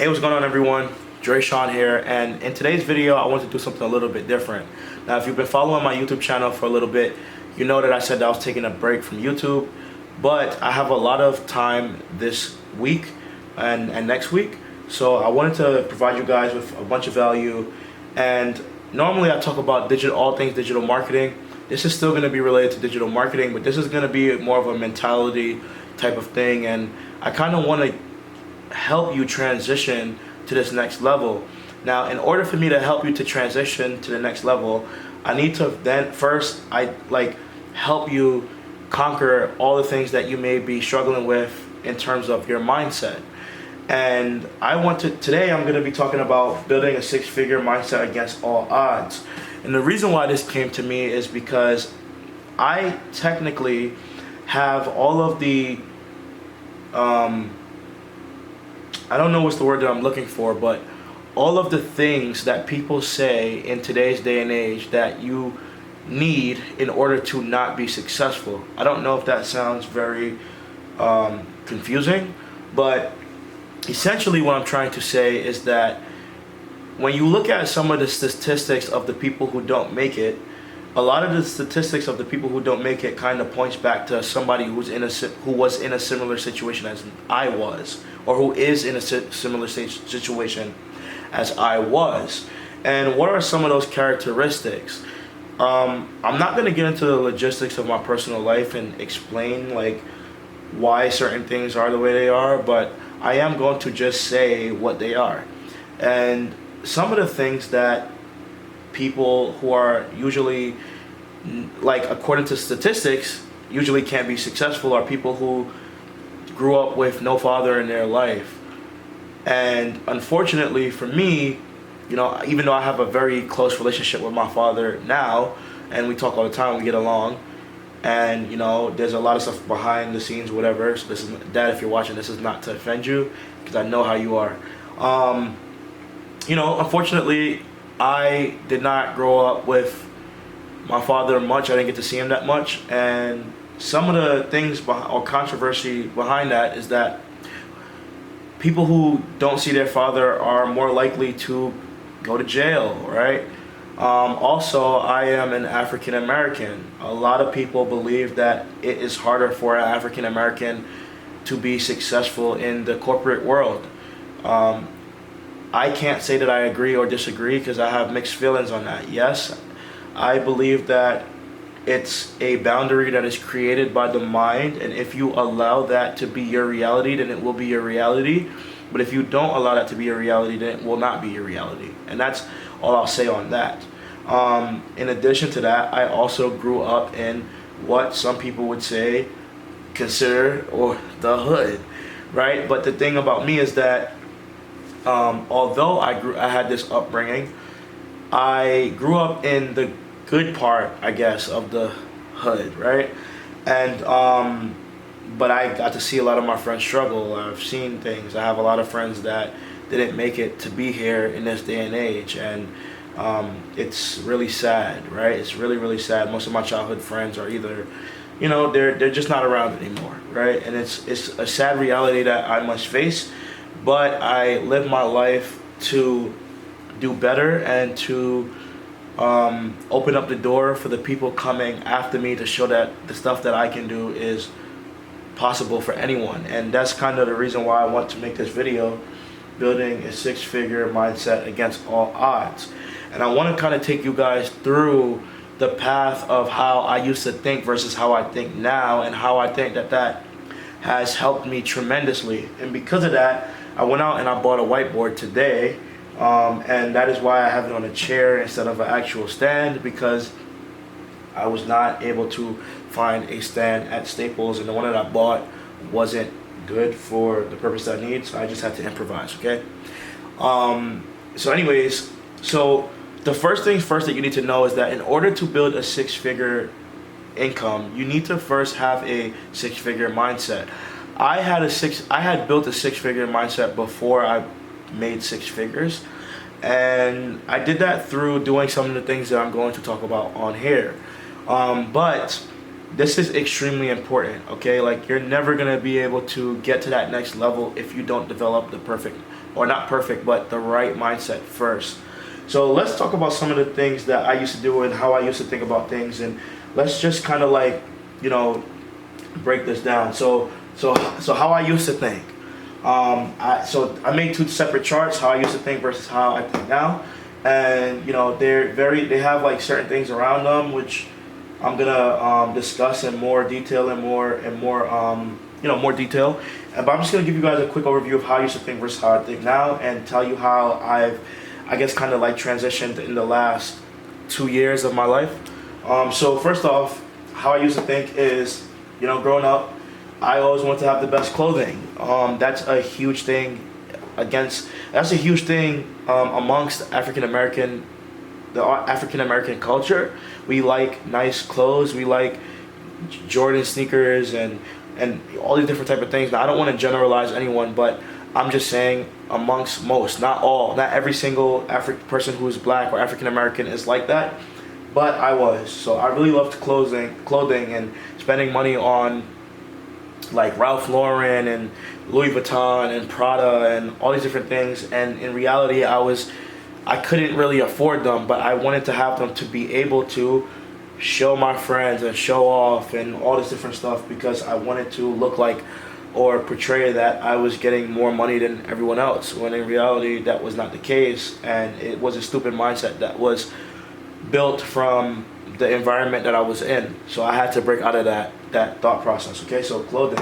Hey, what's going on, everyone? Dre Sean here, and in today's video I want to do something a little bit different. Now, if you've been following my YouTube channel for a little bit, you know that I said that I was taking a break from YouTube, but I have a lot of time this week and next week, so I wanted to provide you guys with a bunch of value. And normally I talk about all things digital marketing. This is still going to be related to digital marketing, but this is going to be more of a mentality type of thing, and I kind of want to help you transition to this next level. Now, in order for me to help you to transition to the next level, I need to then first help you conquer all the things that you may be struggling with in terms of your mindset. And today I'm going to be talking about building a six-figure mindset against all odds. And the reason why this came to me is because I technically have all of the I don't know what's the word that I'm looking for, but all of the things that people say in today's day and age that you need in order to not be successful. I don't know if that sounds very confusing, but essentially what I'm trying to say is that when you look at some of the statistics of the people who don't make it, a lot of the statistics of the people who don't make it kind of points back to somebody who was in a similar situation as I was, or who is in a similar situation as I was. And what are some of those characteristics? I'm not going to get into the logistics of my personal life and explain why certain things are the way they are, but I am going to just say what they are. And some of the things that people who are usually, according to statistics, usually can't be successful are people who grew up with no father in their life. And unfortunately for me, even though I have a very close relationship with my father now, and we talk all the time, we get along, and there's a lot of stuff behind the scenes, whatever. So this is, Dad, if you're watching, this is not to offend you, because I know how you are. Unfortunately, I did not grow up with my father much. I didn't get to see him that much. And some of the things or controversy behind that is that people who don't see their father are more likely to go to jail, right? Also, I am an African American. A lot of people believe that it is harder for an African American to be successful in the corporate world. I can't say that I agree or disagree because I have mixed feelings on that. Yes, I believe that it's a boundary that is created by the mind, and if you allow that to be your reality, then it will be your reality. But if you don't allow that to be your reality, then it will not be your reality. And that's all I'll say on that. In addition to that, I also grew up in what some people would consider the hood, right? But the thing about me is that although I had this upbringing, I grew up in the good part, I guess, of the hood, right? And but I got to see a lot of my friends struggle. I've seen things. I have a lot of friends that didn't make it to be here in this day and age, and it's really sad, right? It's really, really sad. Most of my childhood friends are either, they're just not around anymore, right? And it's a sad reality that I must face. But I live my life to do better and to open up the door for the people coming after me to show that the stuff that I can do is possible for anyone. And that's kind of the reason why I want to make this video, building a six-figure mindset against all odds. And I want to kind of take you guys through the path of how I used to think versus how I think now, and how I think that has helped me tremendously. And because of that, I went out and I bought a whiteboard today, and that is why I have it on a chair instead of an actual stand, because I was not able to find a stand at Staples, and the one that I bought wasn't good for the purpose that I need, so I just had to improvise, okay? So the first things first that you need to know is that in order to build a six-figure income, you need to first have a six-figure mindset. I had built a six-figure mindset before I made six figures, and I did that through doing some of the things that I'm going to talk about on here. But this is extremely important, okay? Like, you're never gonna be able to get to that next level if you don't develop the perfect, or not perfect, but the right mindset first. So let's talk about some of the things that I used to do and how I used to think about things, and let's just kind of like, you know, break this down. So how I used to think. I made two separate charts: how I used to think versus how I think now, and they have like certain things around them which I'm gonna discuss in more detail and more detail. But I'm just gonna give you guys a quick overview of how I used to think versus how I think now, and tell you how I guess, kind of like transitioned in the last 2 years of my life. So first off, how I used to think is, growing up, I always wanted to have the best clothing. That's a huge thing amongst the African American culture. We like nice clothes. We like Jordan sneakers and all these different type of things. Now, I don't want to generalize anyone, but I'm just saying amongst most, not all, not every single person who is black or African American is like that, but I was. So I really loved clothing and spending money on like Ralph Lauren and Louis Vuitton and Prada and all these different things. And in reality, I couldn't really afford them, but I wanted to have them to be able to show my friends and show off and all this different stuff, because I wanted to look like or portray that I was getting more money than everyone else, when in reality that was not the case, and it was a stupid mindset that was built from the environment that I was in. So I had to break out of that thought process. Okay, so clothing.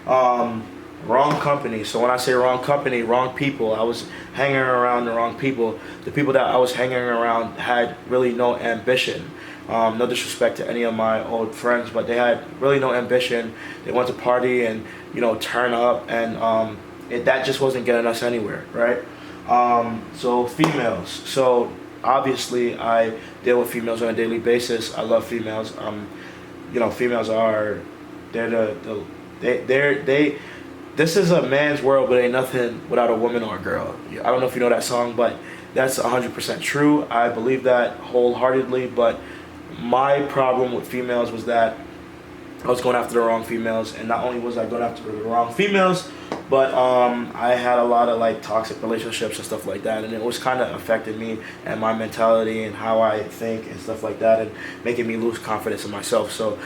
Wrong company. So when I say wrong company, wrong people. I was hanging around the wrong people. The people that I was hanging around had really no ambition. No disrespect to any of my old friends, but they had really no ambition. They went to party and turn up, and that just wasn't getting us anywhere, right? So females. So obviously I deal with females on a daily basis. I love females. Females are they this is a man's world, but ain't nothing without a woman or a girl. I don't know if you know that song, but that's 100% true. I believe that wholeheartedly, but my problem with females was that I was going after the wrong females, and not only was I going after the wrong females, but I had a lot of like toxic relationships and stuff like that, and it was kind of affecting me and my mentality and how I think and stuff like that, and making me lose confidence in myself. So,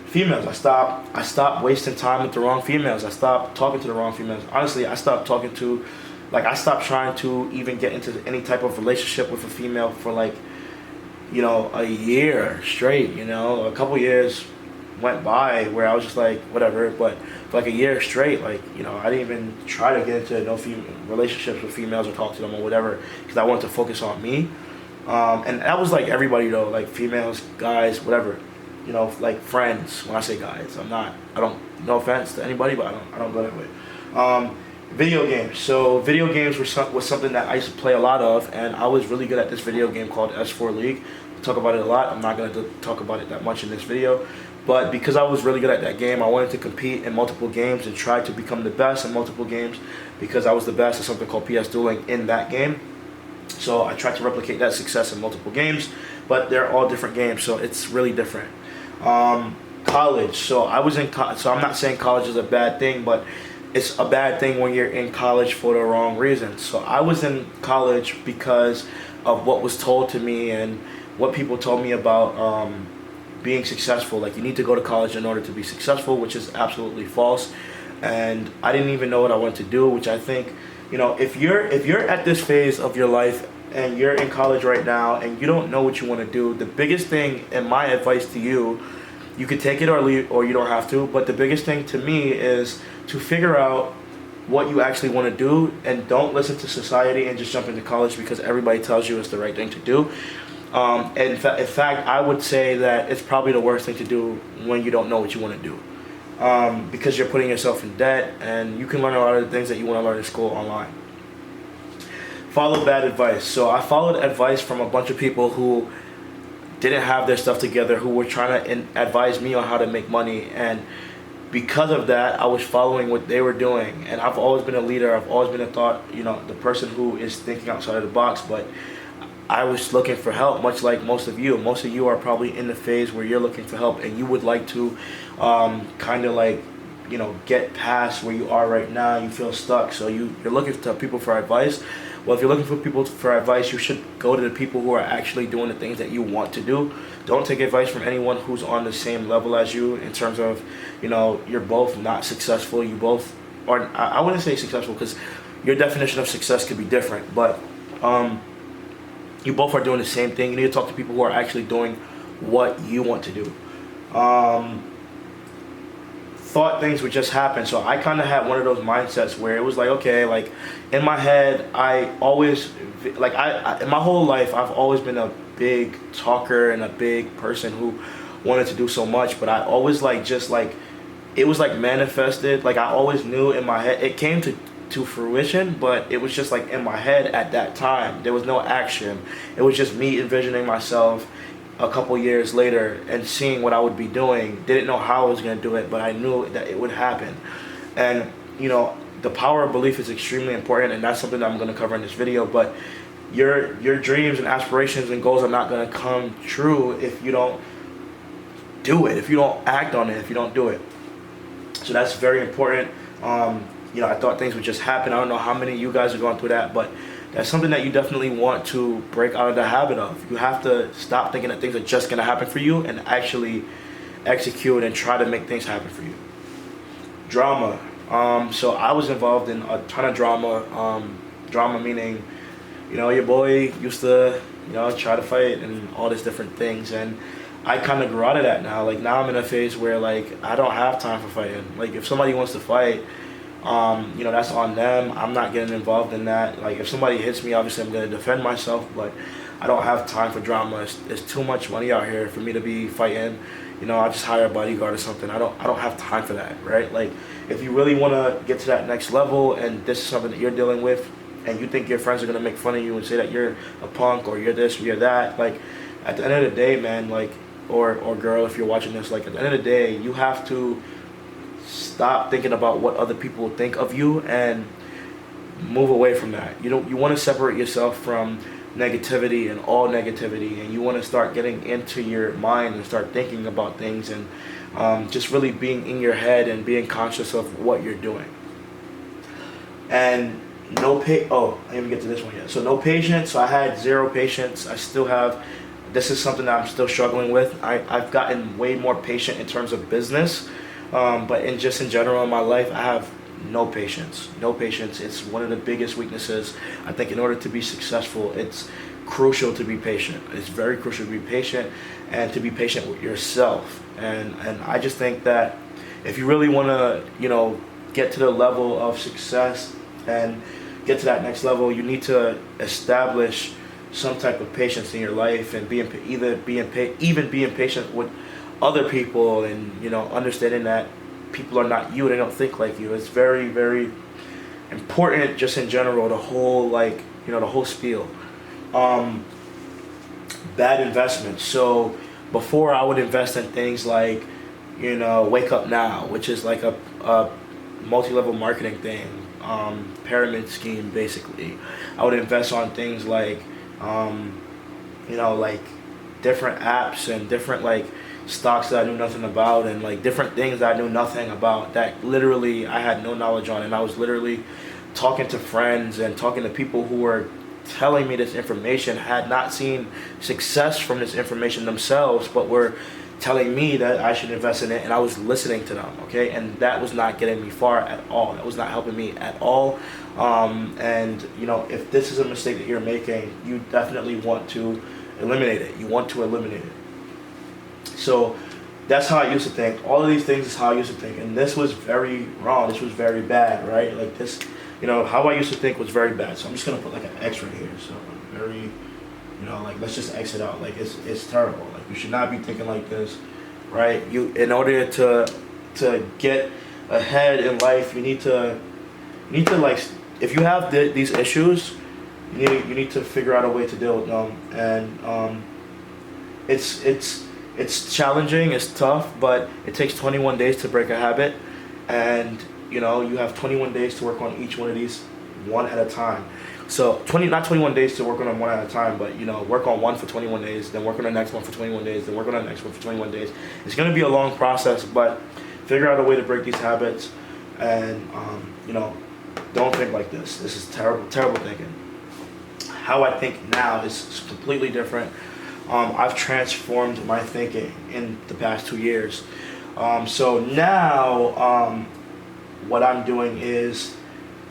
females, I stopped wasting time with the wrong females. I stopped talking to the wrong females. Honestly, I stopped trying to even get into any type of relationship with a female for like, a year straight. A couple years went by where I was just like, whatever, but for like a year straight, like, I didn't even try to get into no relationships with females or talk to them or whatever, because I wanted to focus on me. And that was like everybody though, like females, guys, whatever. Like friends. When I say guys, no offense to anybody, but I don't go that way. Video games. So video games was something that I used to play a lot of, and I was really good at this video game called S4 League. I talk about it a lot. I'm not going to talk about it that much in this video, but because I was really good at that game, I wanted to compete in multiple games and try to become the best in multiple games, because I was the best at something called PS Dueling in that game. So I tried to replicate that success in multiple games, but they're all different games, so it's really different. College. So so I'm not saying college is a bad thing, but it's a bad thing when you're in college for the wrong reasons. So I was in college because of what was told to me and what people told me about being successful. Like, you need to go to college in order to be successful, which is absolutely false. And I didn't even know what I wanted to do, which I think, if you're at this phase of your life and you're in college right now and you don't know what you want to do, the biggest thing, and my advice to you, you can take it or leave, or you don't have to, but the biggest thing to me is to figure out what you actually want to do, and don't listen to society and just jump into college because everybody tells you it's the right thing to do. In fact, I would say that it's probably the worst thing to do when you don't know what you want to do, because you're putting yourself in debt, and you can learn a lot of the things that you want to learn in school online. Follow bad advice. So I followed advice from a bunch of people who didn't have their stuff together, who were trying to advise me on how to make money, and because of that, I was following what they were doing. And I've always been a leader. I've always been the person who is thinking outside of the box, but I was looking for help, much like most of you. Most of you are probably in the phase where you're looking for help and you would like to kind of like, get past where you are right now. You feel stuck, so you're looking to people for advice. Well, if you're looking for people for advice, you should go to the people who are actually doing the things that you want to do. Don't take advice from anyone who's on the same level as you in terms of, you're both not successful. You both are, I wouldn't say successful because your definition of success could be different, but you both are doing the same thing. You need to talk to people who are actually doing what you want to do. Thought things would just happen. So I kind of had one of those mindsets where it was like, okay, like in my head, I always, like in my whole life, I've always been a big talker and a big person who wanted to do so much, but I always like, just like, it was like manifested. Like I always knew in my head, it came to fruition, but it was just like in my head at that time. There was no action. It was just me envisioning myself a couple years later and seeing what I would be doing. Didn't know how I was going to do it, but I knew that it would happen. And the power of belief is extremely important, and that's something that I'm going to cover in this video. But your dreams and aspirations and goals are not going to come true if you don't do it, if you don't act on it, if you don't do it. So that's very important. I thought things would just happen. I don't know how many of you guys are going through that, but that's something that you definitely want to break out of the habit of. You have to stop thinking that things are just going to happen for you and actually execute and try to make things happen for you. Drama. So I was involved in a ton of drama. Drama meaning, your boy used to, try to fight and all these different things. And I kind of grew out of that now. Like now I'm in a phase where like I don't have time for fighting. Like if somebody wants to fight, that's on them. I'm not getting involved in that. Like if somebody hits me, obviously I'm going to defend myself, but I don't have time for drama. It's too much money out here for me to be fighting. I'll just hire a bodyguard or something. I don't have time for that, right? Like if you really want to get to that next level and this is something that you're dealing with and you think your friends are going to make fun of you and say that you're a punk or you're this or you're that, like at the end of the day, man, like or girl, if you're watching this, like at the end of the day, you have to stop thinking about what other people think of you and move away from that. You want to separate yourself from negativity and all negativity, and you want to start getting into your mind and start thinking about things and just really being in your head and being conscious of what you're doing. And I didn't even get to this one yet. So no patience. So I had zero patience. I still have. This is something that I'm still struggling with. I've gotten way more patient in terms of business. But in general in my life, I have no patience. No patience. It's one of the biggest weaknesses. I think in order to be successful, it's crucial to be patient. It's very crucial to be patient and to be patient with yourself. And I just think that if you really want to, get to the level of success and get to that next level, you need to establish some type of patience in your life and being patient with other people and understanding that people are not you, they don't think like you. It's very, very important just in general, the whole the whole spiel. Bad investments. So before I would invest in things like Wake Up Now, which is like a multi-level marketing thing, pyramid scheme basically. I would invest on things like like different apps and different like stocks that I knew nothing about and like different things that I knew nothing about that literally I had no knowledge on, and I was literally talking to friends and talking to people who were telling me this information, had not seen success from this information themselves, but were telling me that I should invest in it, and I was listening to them, okay? And that was not getting me far at all. That was not helping me at all. And if this is a mistake that you're making, you definitely want to eliminate it. You want to eliminate it. So that's how I used to think. All of these things is how I used to think. And this was very wrong. This was very bad, right? Like this, how I used to think was very bad. So I'm just going to put like an X right here. So very, let's just X it out. Like it's terrible. Like you should not be thinking like this, right? In order to get ahead in life, you need to like, if you have these issues, you need to figure out a way to deal with them. And it's challenging, it's tough, but it takes 21 days to break a habit, and you have 21 days to work on each one of these one at a time. So not 21 days to work on them one at a time, but work on one for 21 days, then work on the next one for 21 days, then work on the next one for 21 days. It's going to be a long process, but figure out a way to break these habits, and don't think like this. This is terrible, terrible thinking. How I think now is completely different. I've transformed my thinking in the past 2 years. So now what I'm doing is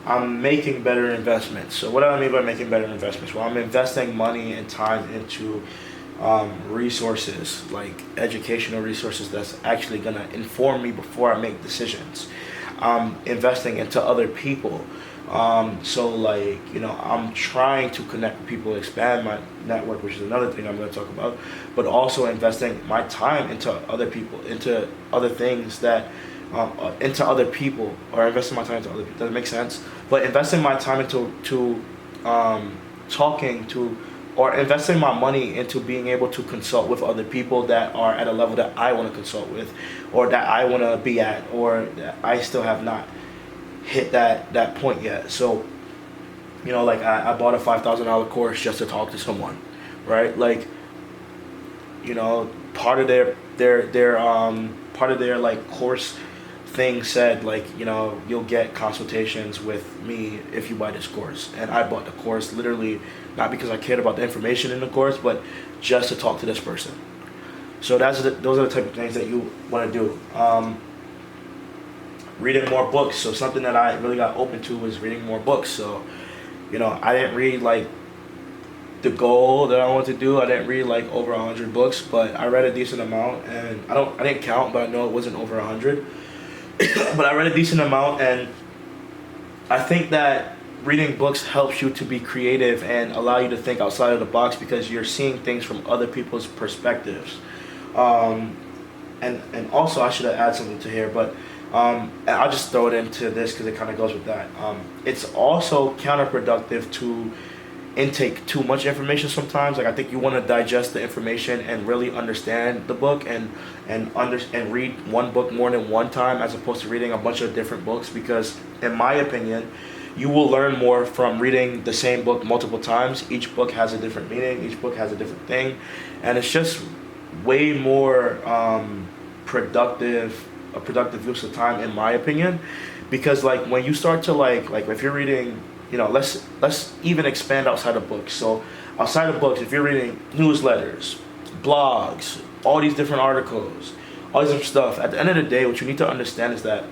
I'm making better investments. So what do I mean by making better investments? Well, I'm investing money and time into resources, like educational resources that's actually going to inform me before I make decisions. Investing into other people. So like, I'm trying to connect with people, expand my network, which is another thing I'm going to talk about, but also investing my time into other people, into other things that, into other people, or investing my time into other people. Does it make sense? But investing my time into talking to, or investing my money into being able to consult with other people that are at a level that I want to consult with, or that I want to be at, or that I still have not hit that point yet. So, like I bought a $5,000 course just to talk to someone, right? Like, part of their like course thing said, like, you'll get consultations with me if you buy this course. And I bought the course literally not because I cared about the information in the course, but just to talk to this person. So those are the type of things that you want to do. Reading more books. So something that I really got open to was reading more books. So, I didn't read like the goal that I wanted to do. I didn't read like over 100 books, but I read a decent amount, and I didn't count, but I know it wasn't over 100. But I read a decent amount, and I think that reading books helps you to be creative and allow you to think outside of the box, because you're seeing things from other people's perspectives. And also I should have added something to here, but and I'll just throw it into this because it kind of goes with that. It's also counterproductive to intake too much information sometimes. Like, I think you want to digest the information and really understand the book, and read one book more than one time, as opposed to reading a bunch of different books, because in my opinion, you will learn more from reading the same book multiple times. Each book has a different meaning, each book has a different thing, and it's just way more productive use of time, in my opinion. Because like, when you start to like if you're reading, let's even expand outside of books. So outside of books, if you're reading newsletters, blogs, all these different articles, all this different stuff, at the end of the day, what you need to understand is that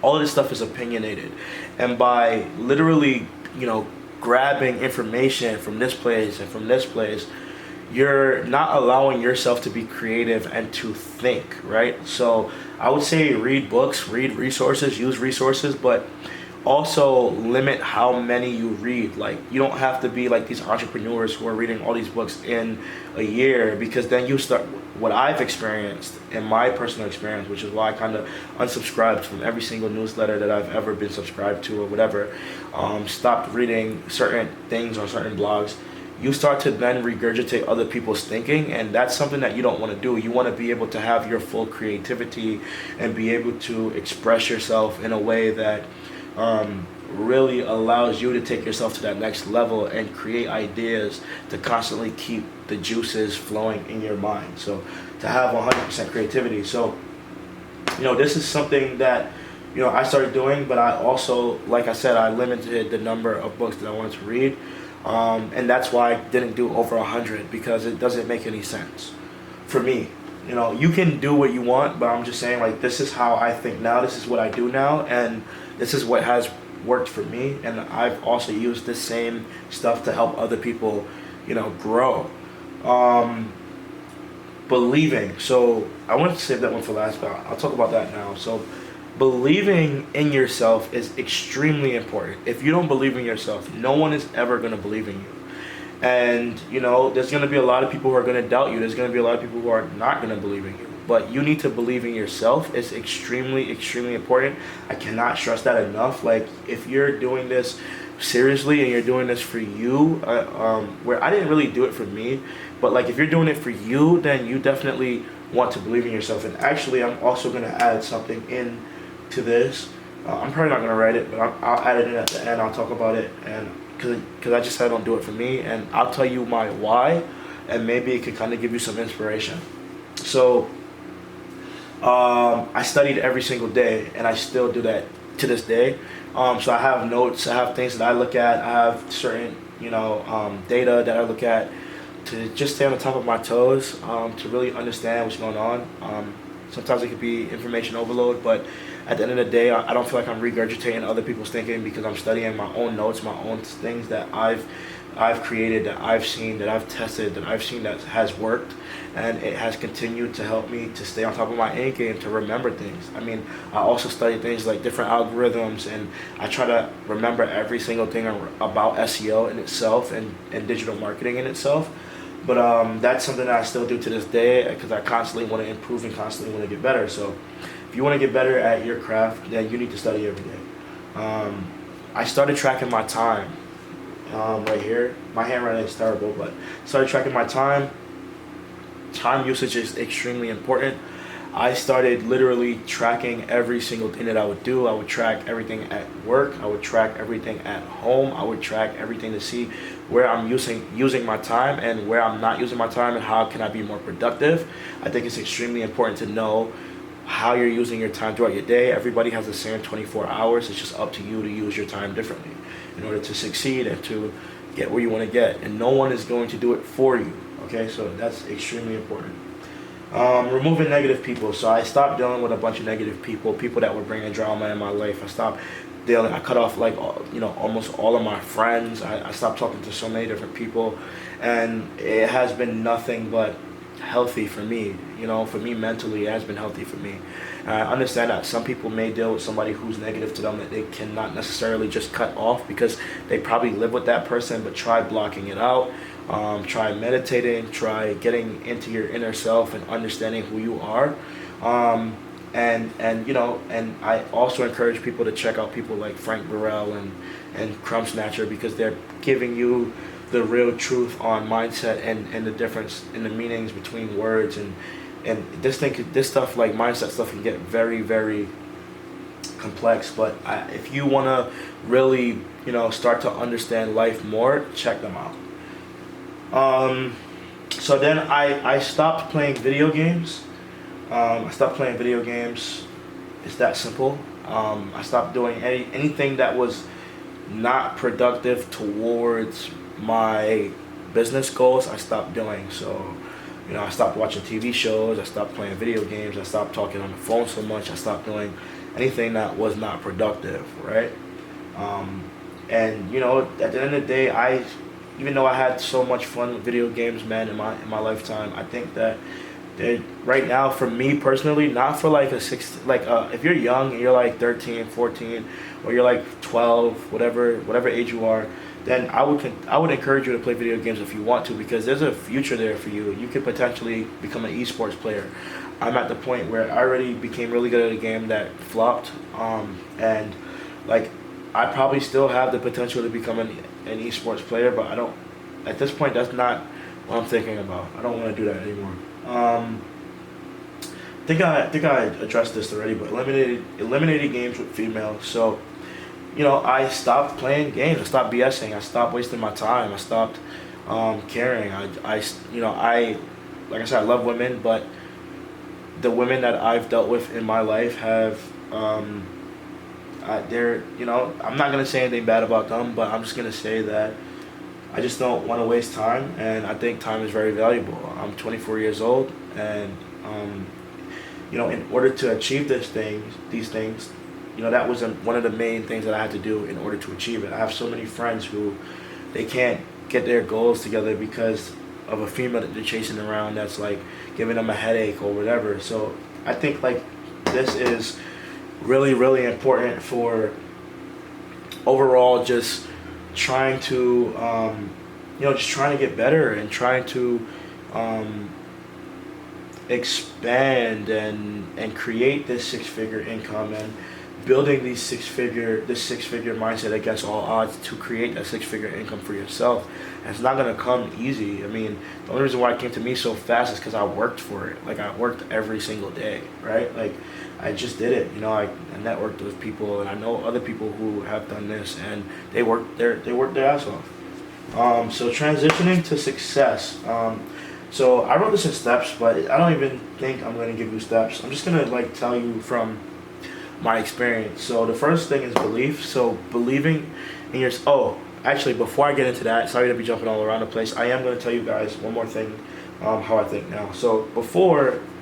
all of this stuff is opinionated. And by literally, grabbing information from this place and from this place, you're not allowing yourself to be creative and to think, right? So I would say read books, read resources, use resources, but also limit how many you read. Like, you don't have to be like these entrepreneurs who are reading all these books in a year, because then you start, what I've experienced in my personal experience, which is why I kind of unsubscribed from every single newsletter that I've ever been subscribed to or whatever, stopped reading certain things on certain blogs. You start to then regurgitate other people's thinking, and that's something that you don't want to do. You want to be able to have your full creativity and be able to express yourself in a way that really allows you to take yourself to that next level and create ideas to constantly keep the juices flowing in your mind. So to have 100% creativity. So, this is something that, I started doing, but I also, like I said, I limited the number of books that I wanted to read. And that's why I didn't do over 100, because it doesn't make any sense for me. You can do what you want, but I'm just saying, like, this is how I think now, this is what I do now, and this is what has worked for me, and I've also used this same stuff to help other people, grow. Believing. So I wanted to save that one for last, but I'll talk about that now. So believing in yourself is extremely important. If you don't believe in yourself, no one is ever going to believe in you. And, there's going to be a lot of people who are going to doubt you. There's going to be a lot of people who are not going to believe in you. But you need to believe in yourself. It's extremely, extremely important. I cannot stress that enough. Like, if you're doing this seriously and you're doing this for you, where I didn't really do it for me, but like, if you're doing it for you, then you definitely want to believe in yourself. And actually, I'm also going to add something in to this. I'm probably not gonna write it, but I'll add it in at the end. I'll talk about it, and because I just said I don't do it for me, and I'll tell you my why, and maybe it could kind of give you some inspiration. So I studied every single day, and I still do that to this day. So I have notes, I have things that I look at, I have certain, data that I look at to just stay on the top of my toes, to really understand what's going on. Sometimes it could be information overload, but at the end of the day, I don't feel like I'm regurgitating other people's thinking because I'm studying my own notes, my own things that I've created, that I've seen, that I've tested, that I've seen that has worked, and it has continued to help me to stay on top of my A game, to remember things. I mean, I also study things like different algorithms, and I try to remember every single thing about SEO in itself and digital marketing in itself. But that's something that I still do to this day because I constantly want to improve and constantly want to get better. So if you want to get better at your craft, then you need to study every day. I started tracking my time right here. My handwriting is terrible, but started tracking my time. Time usage is extremely important. I started literally tracking every single thing that I would do. I would track everything at work. I would track everything at home. I would track everything to see where I'm using my time and where I'm not using my time and how can I be more productive. I think it's extremely important to know how you're using your time throughout your day. Everybody has the same 24 hours. It's just up to you to use your time differently in order to succeed and to get where you want to get. And no one is going to do it for you. Okay, so that's extremely important. Removing negative people. So I stopped dealing with a bunch of negative people that were bringing drama in my life. I cut off almost all of my friends. I stopped talking to so many different people, and it has been nothing but healthy for me. For me mentally, it has been healthy for me. And I understand that some people may deal with somebody who's negative to them that they cannot necessarily just cut off because they probably live with that person, but try blocking it out. Try meditating, try getting into your inner self and understanding who you are. And I also encourage people to check out people like Frank Burrell and Crumb Snatcher because they're giving you the real truth on mindset and the difference in the meanings between words and this stuff like mindset stuff can get very, very complex. But if you want to really start to understand life more, check them out. So then I stopped playing video games. I stopped playing video games. It's that simple. I stopped doing anything that was not productive towards my business goals. I stopped doing. So, I stopped watching TV shows. I stopped playing video games. I stopped talking on the phone so much. I stopped doing anything that was not productive, right? And at the end of the day, even though I had so much fun with video games, man, in my lifetime, I think that right now, for me personally, not for like if you're young and you're like 13, 14, or you're like 12, whatever age you are, then I would encourage you to play video games if you want to because there's a future there for you. You could potentially become an esports player. I'm at the point where I already became really good at a game that flopped, and like I probably still have the potential to become an esports player, but I don't. At this point, that's not what I'm thinking about. I don't want to do that anymore. I think I addressed this already, but eliminated games with females. So, I stopped playing games. I stopped BSing. I stopped wasting my time. I stopped caring. Like I said, I love women, but the women that I've dealt with in my life have. I'm not gonna say anything bad about them, but I'm just gonna say that I just don't want to waste time, and I think time is very valuable. I'm 24 years old, and in order to achieve these things, that was one of the main things that I had to do in order to achieve it. I have so many friends who they can't get their goals together because of a female that they're chasing around that's like giving them a headache or whatever. So I think like this is really, really important for overall just trying to just trying to get better and trying to expand and create this six-figure income and building this six-figure mindset against all odds to create that six-figure income for yourself. And it's not gonna come easy. I mean, the only reason why it came to me so fast is because I worked for it. Like, I worked every single day, right? Like, I just did it. You know, I networked with people, and I know other people who have done this, and they worked their ass off. So transitioning to success. So I wrote this in steps, but I don't even think I'm gonna give you steps. I'm just gonna like tell you from my experience. So the first thing is belief. So believing in your. Oh, actually, before I get into that, sorry to be jumping all around the place. I am gonna tell you guys one more thing, how I think now. So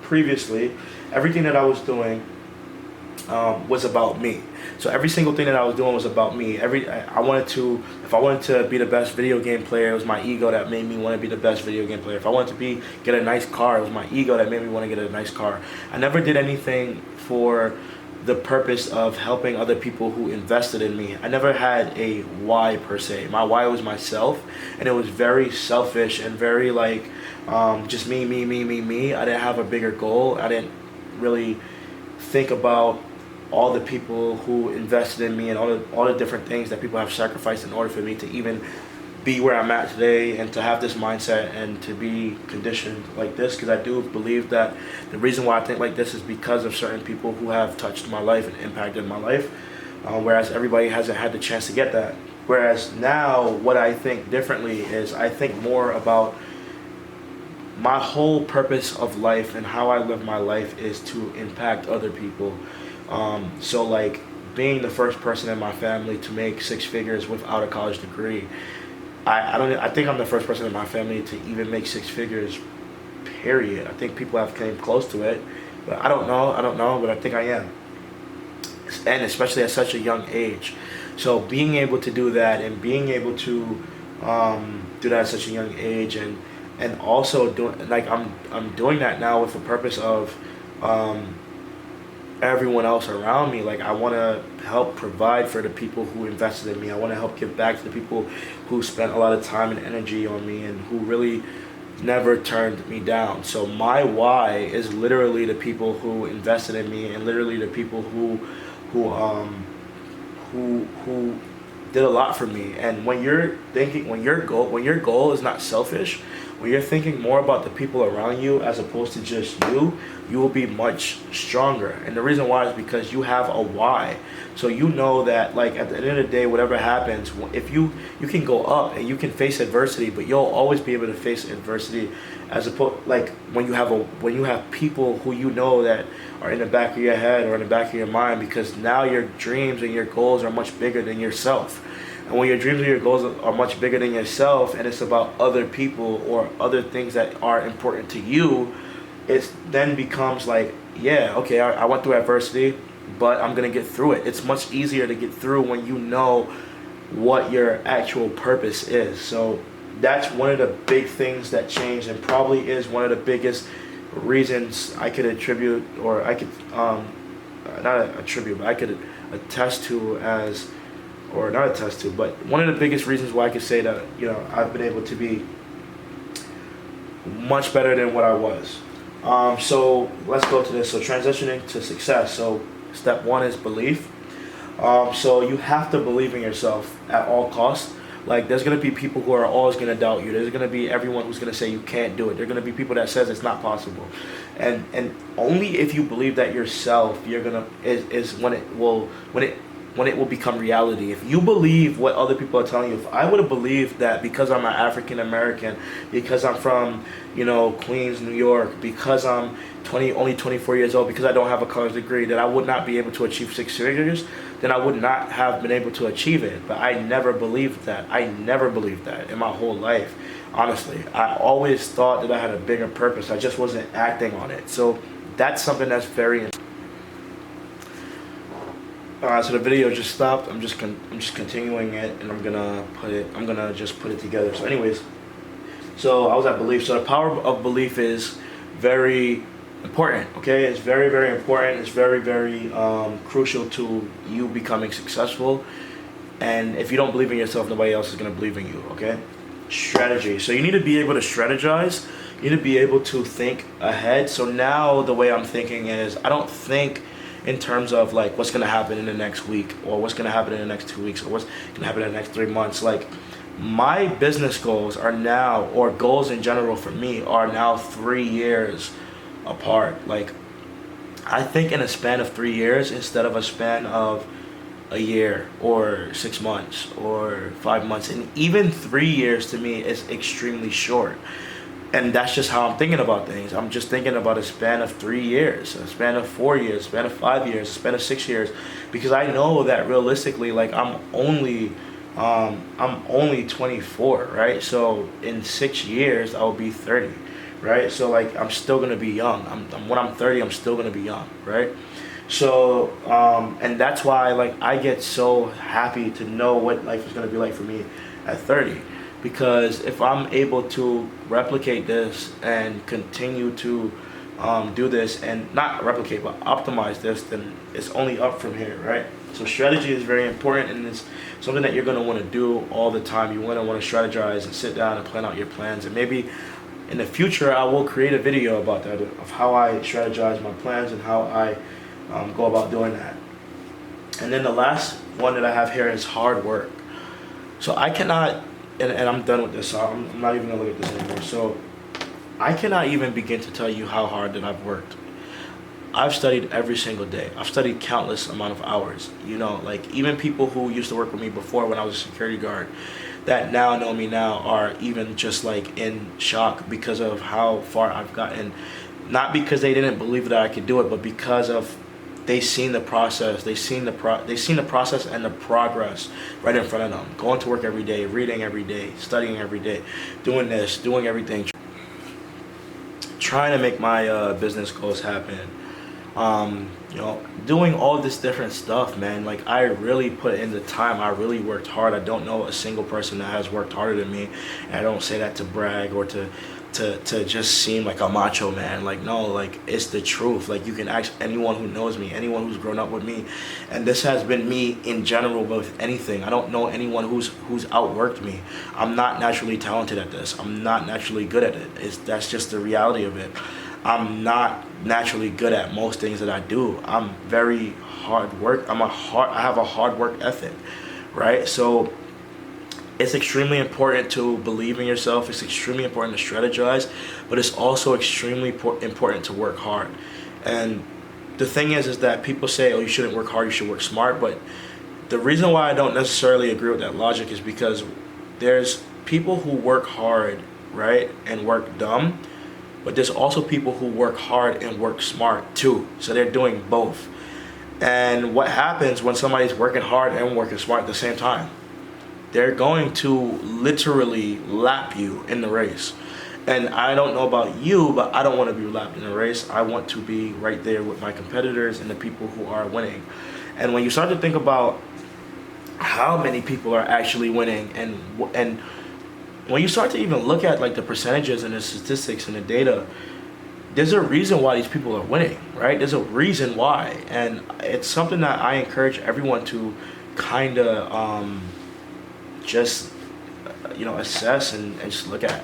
previously, everything that I was doing was about me. So every single thing that I was doing was about me. If I wanted to be the best video game player, it was my ego that made me want to be the best video game player. If I wanted to get a nice car, it was my ego that made me want to get a nice car. I never did anything for the purpose of helping other people who invested in me. I never had a why per se. My why was myself, and it was very selfish and very like just me. I didn't have a bigger goal. I didn't really think about all the people who invested in me and all the different things that people have sacrificed in order for me to even be where I'm at today and to have this mindset and to be conditioned like this, because I do believe that the reason why I think like this is because of certain people who have touched my life and impacted my life, whereas everybody hasn't had the chance to get that. Whereas now what I think differently is I think more about my whole purpose of life and how I live my life is to impact other people. So like being the first person in my family to make six figures without a college degree. I think I'm the first person in my family to even make six figures, period. I think people have came close to it, but I don't know, but I think I am. And especially at such a young age. So being able to do that and being able to do that at such a young age and also doing like I'm doing that now with the purpose of everyone else around me. Like I want to help provide for the people who invested in me. I want to help give back to the people who spent a lot of time and energy on me and who really never turned me down. So my why is literally the people who invested in me and literally the people who did a lot for me. And when your goal is not selfish, when you're thinking more about the people around you as opposed to just you will be much stronger. And the reason why is because you have a why. So you know that like at the end of the day, whatever happens, if you can go up and you can face adversity, but you'll always be able to face adversity as opposed like when you have people who you know that are in the back of your head or in the back of your mind, because now your dreams and your goals are much bigger than yourself. And when your dreams and your goals are much bigger than yourself and it's about other people or other things that are important to you, it then becomes like, yeah, okay, I went through adversity, but I'm going to get through it. It's much easier to get through when you know what your actual purpose is. So that's one of the big things that changed and probably is one of the biggest reasons I could attribute, or I could, not attribute, but I could attest to as, or not attest to, but one of the biggest reasons why I could say that, you know, I've been able to be much better than what I was. So let's go to this. So transitioning to success. So step one is belief. So you have to believe in yourself at all costs. Like there's going to be people who are always going to doubt you. There's going to be everyone who's going to say you can't do it. There's going to be people that says it's not possible. And only if you believe that yourself, you're going to, is when it will become reality. If you believe what other people are telling you, if I would have believed that because I'm an African American, because I'm from, you know, Queens, New York, because I'm only 24 years old, because I don't have a college degree, that I would not be able to achieve six figures, then I would not have been able to achieve it. But I never believed that. I never believed that in my whole life. Honestly, I always thought that I had a bigger purpose. I just wasn't acting on it. So that's something that's very important. So the video just stopped. I'm just continuing it, and I'm gonna just put it together. So anyways, so I was at belief. So the power of belief is very important. Okay, it's very, very important. It's very, very crucial to you becoming successful. And if you don't believe in yourself, nobody else is gonna believe in you. Okay. Strategy. So you need to be able to strategize. You need to be able to think ahead. So now the way I'm thinking is I don't think in terms of like what's gonna happen in the next week, or what's gonna happen in the next 2 weeks, or what's gonna happen in the next 3 months. Like my business goals are now, or goals in general for me, are now 3 years apart. Like I think in a span of 3 years instead of a span of a year or 6 months or 5 months. And even 3 years to me is extremely short. And that's just how I'm thinking about things. I'm just thinking about a span of 3 years, a span of 4 years, a span of 5 years, a span of 6 years, because I know that realistically, like I'm only 24, right? So in 6 years, I'll be 30, right? So like I'm still gonna be young. When I'm 30, I'm still gonna be young, right? So and that's why like I get so happy to know what life is gonna be like for me at 30, because if I'm able to replicate this and continue to do this, and not replicate but optimize this, then it's only up from here, right? So strategy is very important, and it's something that you're going to want to do all the time. You want to strategize and sit down and plan out your plans, and maybe in the future I will create a video about that, of how I strategize my plans and how I go about doing that. And then the last one that I have here is hard work. So I cannot, and I'm done with this, so I'm not even gonna look at this anymore. So I cannot even begin to tell you how hard that I've worked. I've studied every single day. I've studied countless amount of hours. You know, like even people who used to work with me before when I was a security guard, that now know me now, are even just like in shock because of how far I've gotten. Not because they didn't believe that I could do it, but because of they seen the process. They seen the process and the progress right in front of them. Going to work every day, reading every day, studying every day, doing this, doing everything, trying to make my business goals happen. You know, doing all this different stuff, man. Like I really put in the time. I really worked hard. I don't know a single person that has worked harder than me. And I don't say that to brag or to just seem like a macho man. Like no, like it's the truth. Like you can ask anyone who knows me, anyone who's grown up with me, and this has been me in general with anything. I don't know anyone who's outworked me. I'm not naturally talented at this. I'm not naturally good at it. That's just the reality of it. I'm not naturally good at most things that I do. I'm very hard work. I have a hard work ethic, right? So it's extremely important to believe in yourself. It's extremely important to strategize, but it's also extremely important to work hard. And the thing is that people say, oh, you shouldn't work hard, you should work smart. But the reason why I don't necessarily agree with that logic is because there's people who work hard, right, and work dumb, but there's also people who work hard and work smart too. So they're doing both. And what happens when somebody's working hard and working smart at the same time? They're going to literally lap you in the race. And I don't know about you, but I don't want to be lapped in the race. I want to be right there with my competitors and the people who are winning. And when you start to think about how many people are actually winning, and when you start to even look at like the percentages and the statistics and the data, there's a reason why these people are winning, right? There's a reason why. And it's something that I encourage everyone to kind of just assess and just look at.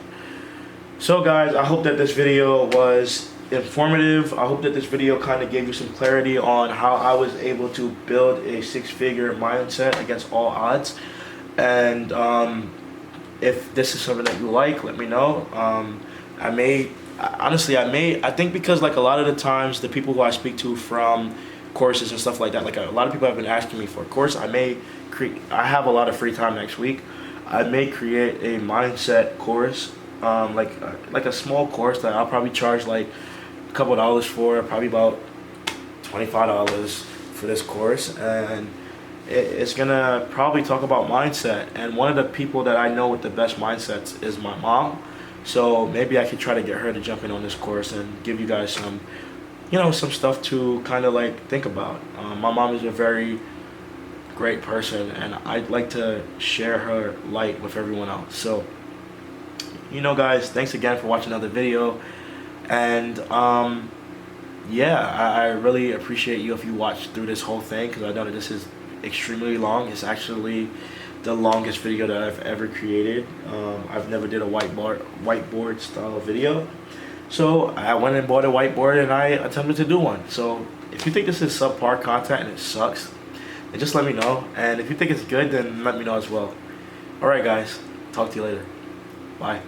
So guys, I hope that this video was informative. I hope that this video kind of gave you some clarity on how I was able to build a six-figure mindset against all odds. And if this is something that you like, let me know. I think because like a lot of the times the people who I speak to from courses and stuff like that, like a lot of people have been asking me for a course. I have a lot of free time next week. I may create a mindset course, like a small course that I'll probably charge like a couple dollars for, probably about $25 for this course, and it's gonna probably talk about mindset. And one of the people that I know with the best mindsets is my mom. So maybe I could try to get her to jump in on this course and give you guys some stuff to kind of like think about. My mom is a very great person, and I'd like to share her light with everyone else. So, guys, thanks again for watching another video. And I really appreciate you if you watched through this whole thing, because I know that this is extremely long. It's the longest video that I've ever created. I've never did a whiteboard style video. So I went and bought a whiteboard and I attempted to do one. So if you think this is subpar content and it sucks, then just let me know. And if you think it's good, then let me know as well. Alright guys, talk to you later. Bye.